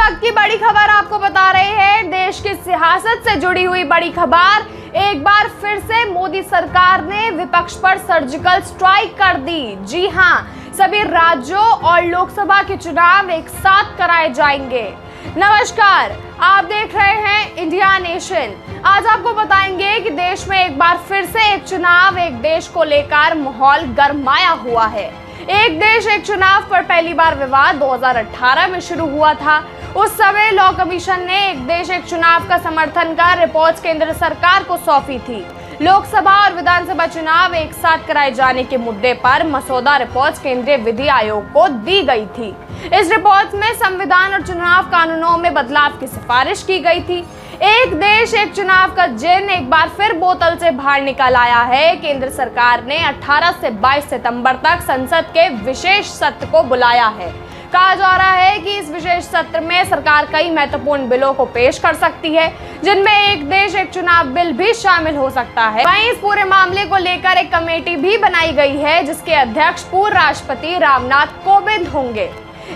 वक्त की बड़ी खबर आपको बता रहे हैं, देश की सियासत से जुड़ी हुई बड़ी खबर। एक बार फिर से मोदी सरकार ने विपक्ष पर सर्जिकल स्ट्राइक कर दी। जी हां, सभी राज्यों और लोकसभा के चुनाव एक साथ कराए जाएंगे। नमस्कार, आप देख रहे हैं इंडिया नेशन। आज आपको बताएंगे कि देश में एक बार फिर से एक चुनाव, एक देश को लेकर माहौल गरमाया हुआ है। एक देश एक चुनाव पर पहली बार विवाद 2018 में शुरू हुआ था। उस समय लॉ कमीशन ने एक देश एक चुनाव का समर्थन कर रिपोर्ट केंद्र सरकार को सौंपी थी। लोकसभा और विधानसभा चुनाव एक साथ कराए जाने के मुद्दे पर मसौदा रिपोर्ट केंद्रीय विधि आयोग को दी गई थी। इस रिपोर्ट में संविधान और चुनाव कानूनों में बदलाव की सिफारिश की गई थी। एक देश एक चुनाव का जिन एक बार फिर बोतल से बाहर निकल आया है। केंद्र सरकार ने 18 से 22 सितंबर तक संसद के विशेष सत्र को बुलाया है। कहा जा रहा है कि इस विशेष सत्र में सरकार कई महत्वपूर्ण बिलों को पेश कर सकती है, जिनमें एक देश एक चुनाव बिल भी शामिल हो सकता है। वहीं इस पूरे मामले को लेकर एक कमेटी भी बनाई गई है, जिसके अध्यक्ष पूर्व राष्ट्रपति रामनाथ कोविंद होंगे।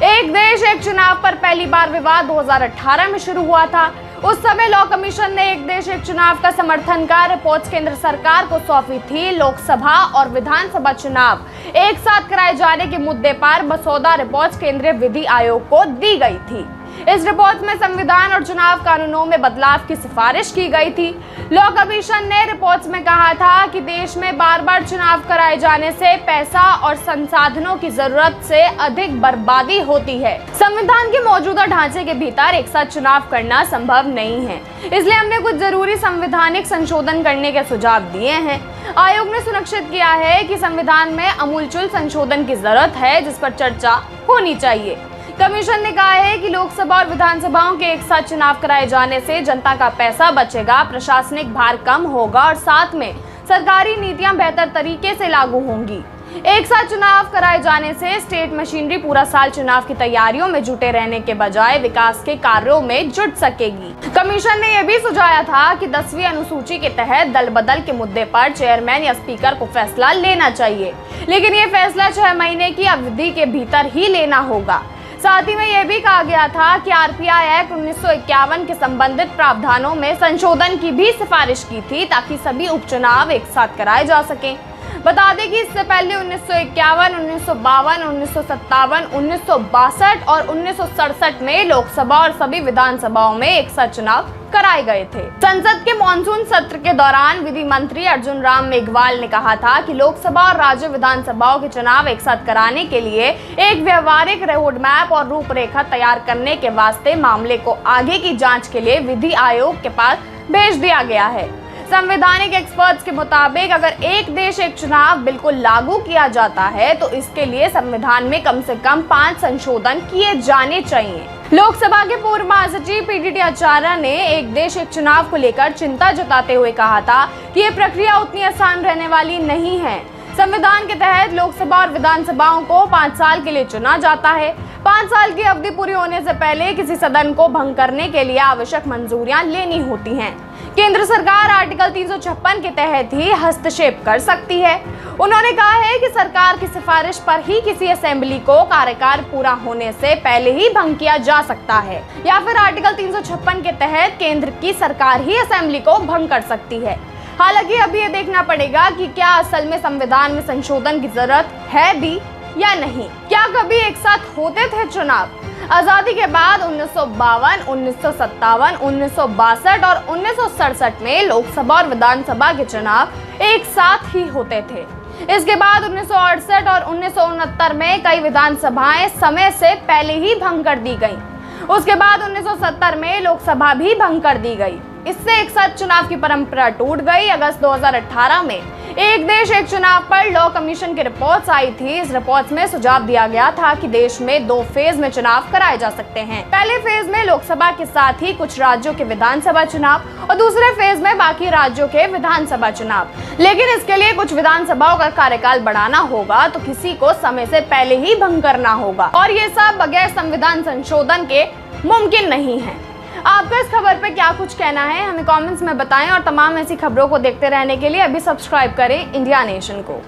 एक देश एक चुनाव पर पहली बार विवाद 2018 में शुरू हुआ था। उस समय लॉ कमीशन ने एक देश एक चुनाव का समर्थन कर रिपोर्ट केंद्र सरकार को सौंपी थी। लोकसभा और विधानसभा चुनाव एक साथ कराए जाने के मुद्दे पर मसौदा रिपोर्ट केंद्रीय विधि आयोग को दी गई थी। इस रिपोर्ट में संविधान और चुनाव कानूनों में बदलाव की सिफारिश की गई थी। लॉ कमीशन ने रिपोर्ट में कहा था कि देश में बार बार चुनाव कराए जाने से पैसा और संसाधनों की जरूरत से अधिक बर्बादी होती है। संविधान के मौजूदा ढांचे के भीतर एक साथ चुनाव करना संभव नहीं है, इसलिए हमने कुछ जरूरी संवैधानिक संशोधन करने के सुझाव दिए हैं। आयोग ने सुनिश्चित किया है कि संविधान में आमूलचूल संशोधन की जरूरत है, जिस पर चर्चा होनी चाहिए। कमीशन ने कहा है कि लोकसभा और विधानसभाओं के एक साथ चुनाव कराए जाने से जनता का पैसा बचेगा, प्रशासनिक भार कम होगा और साथ में सरकारी नीतियां बेहतर तरीके से लागू होंगी। एक साथ चुनाव कराए जाने से स्टेट मशीनरी पूरा साल चुनाव की तैयारियों में जुटे रहने के बजाय विकास के कार्यों में जुट सकेगी। कमीशन ने यह भी सुझाया था कि 10वीं अनुसूची के तहत दल बदल के मुद्दे पर चेयरमैन या स्पीकर को फैसला लेना चाहिए, लेकिन ये फैसला 6 महीने की अवधि के भीतर ही लेना होगा। साथ ही में यह भी कहा गया था कि आरपीआई एक्ट 1951 के संबंधित प्रावधानों में संशोधन की भी सिफारिश की थी, ताकि सभी उपचुनाव एक साथ कराए जा सकें। बता दें कि इससे पहले 1951, 1952, 1957, 1962 और 1967 में लोकसभा और सभी विधानसभाओं में एक साथ चुनाव कराए गए थे। संसद के मॉनसून सत्र के दौरान विधि मंत्री अर्जुन राम मेघवाल ने कहा था कि लोकसभा और राज्य विधानसभाओं के चुनाव एक साथ कराने के लिए एक व्यवहारिक रोड मैप और रूपरेखा तैयार करने के वास्ते मामले को आगे की जांच के लिए विधि आयोग के पास भेज दिया गया है। संवैधानिक एक्सपर्ट्स के मुताबिक अगर एक देश एक चुनाव बिल्कुल लागू किया जाता है तो इसके लिए संविधान में कम से कम 5 संशोधन किए जाने चाहिए। लोकसभा के पूर्व महासचिव पीटीटी आचार्य ने एक देश एक चुनाव को लेकर चिंता जताते हुए कहा था कि ये प्रक्रिया उतनी आसान रहने वाली नहीं है। संविधान के तहत लोकसभा और विधानसभाओं को 5 साल के लिए चुना जाता है। 5 साल की अवधि पूरी होने से पहले किसी सदन को भंग करने के लिए आवश्यक मंजूरियां लेनी होती हैं। केंद्र सरकार आर्टिकल 356 के तहत ही हस्तक्षेप कर सकती है। उन्होंने कहा है कि सरकार की सिफारिश पर ही किसी असेंबली को कार्यकाल पूरा होने से पहले ही भंग किया जा सकता है, या फिर आर्टिकल 356 के तहत केंद्र की सरकार ही असेंबली को भंग कर सकती है। हालांकि अभी ये देखना पड़ेगा कि क्या असल में संविधान में संशोधन की जरूरत है भी या नहीं। क्या कभी एक साथ होते थे चुनाव? आजादी के बाद 1952, 1957, 1962 और 1967 में लोकसभा और विधानसभा के चुनाव एक साथ ही होते थे। इसके बाद 1968 और 1969 में कई विधानसभाएं समय से पहले ही भंग कर दी गईं। उसके बाद 1970 में लोकसभा भी भंग कर दी गई। इससे एक साथ चुनाव की परंपरा टूट गई। अगस्त 2018 में एक देश एक चुनाव पर लॉ कमीशन की रिपोर्ट आई थी। इस रिपोर्ट में सुझाव दिया गया था कि देश में 2 फेज में चुनाव कराए जा सकते हैं। पहले फेज में लोकसभा के साथ ही कुछ राज्यों के विधानसभा चुनाव और दूसरे फेज में बाकी राज्यों के विधानसभा चुनाव। लेकिन इसके लिए कुछ विधानसभाओं का कार्यकाल बढ़ाना होगा, तो किसी को समय से पहले ही भंग करना होगा, और ये सब बगैर संविधान संशोधन के मुमकिन नहीं है। आपका इस खबर पे क्या कुछ कहना है, हमें कमेंट्स में बताएं और तमाम ऐसी खबरों को देखते रहने के लिए अभी सब्सक्राइब करें इंडिया नेशन को।